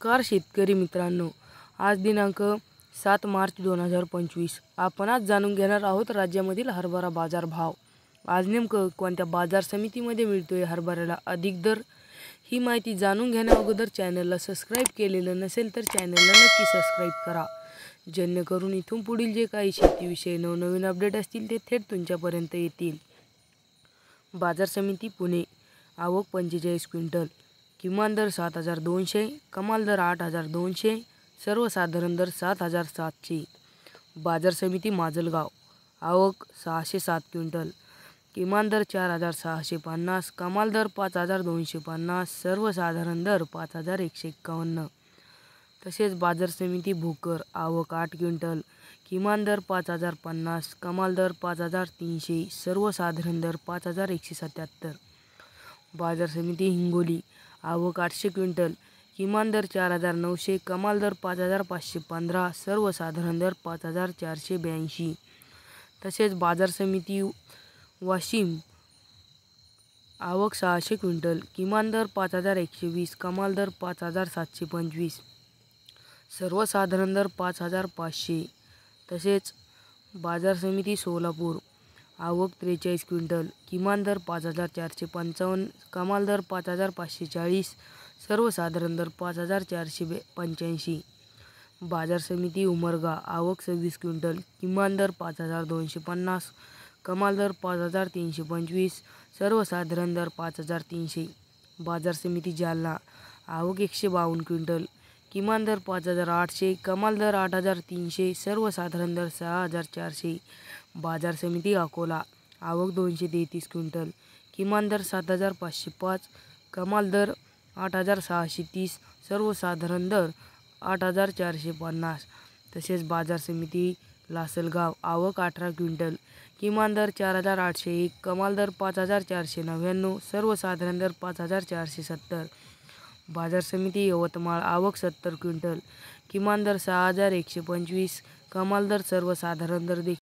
नमस्कार शेतकरी मित्रांनो, आज दिनांक 7 मार्च 2025 आपण आज जाणून घेणार आहोत राज्यामधील हरभरा बाजार भाव। आज नेमकं कोणत्या बाजार समितीमध्ये मिळतोय हरभऱ्याला अधिक दर, ही माहिती जाणून घेण्याअगोदर चॅनलला सबस्क्राईब केलेलं नसेल तर चॅनलला नक्की सबस्क्राईब करा, जेणेकरून इथून पुढील जे काही शेतीविषयी नवनवीन अपडेट असतील ते थेट तुमच्यापर्यंत येतील। बाजार समिती पुणे, आवक 45 क्विंटल, किमान दर 7200, कमाल दर 8200, सर्वसाधारण दर 7700। बाजार समिती माजलगाव, आवक 607 क्विंटल, किमान दर 4650, कमाल दर 5250, सर्वसाधारण दर 5151। तसेच बाजार समिती भोकर, आवक 8 क्विंटल, किमान दर 5050, कमाल दर 5300, सर्वसाधारण दर 5177। बाजार समिती हिंगोली, आवक 800 क्विंटल, किमान दर 4900, कमाल दर 5515, सर्वसाधारण दर 5482। तसेच बाजार समिती वाशिम, आवक 600 क्विंटल, किमान दर 5120, कमाल दर 5725, सर्वसाधारण दर 5500। तसेच बाजार समिती सोलापूर, आवक 43 क्विंटल, किमान दर 5455, कमाल दर 5540, सर्वसाधारण दर 5485। बाजार समिती उमरगा, आवक 26 क्विंटल, किमान दर 5250, कमाल दर 5325, सर्वसाधारण दर 5300। बाजार समिती जालना, आवक 152 क्विंटल, किमान दर 5800, कमाल दर 8300, सर्वसाधारण दर 6400। बाजार समिती अकोला, आवक 233 क्विंटल, किमान दर 7505, कमाल दर 8630, सर्वसाधारण दर 8450। तसेच बाजार समिती लासलगाव, आवक 18 क्विंटल, किमान दर 4801, कमाल दर 5499, सर्वसाधारण दर 5470। बाजार समिती यवतमाळ, आवक 70 क्विंटल, किमान दर 6125, कमाल दर सर्वसाधारण दर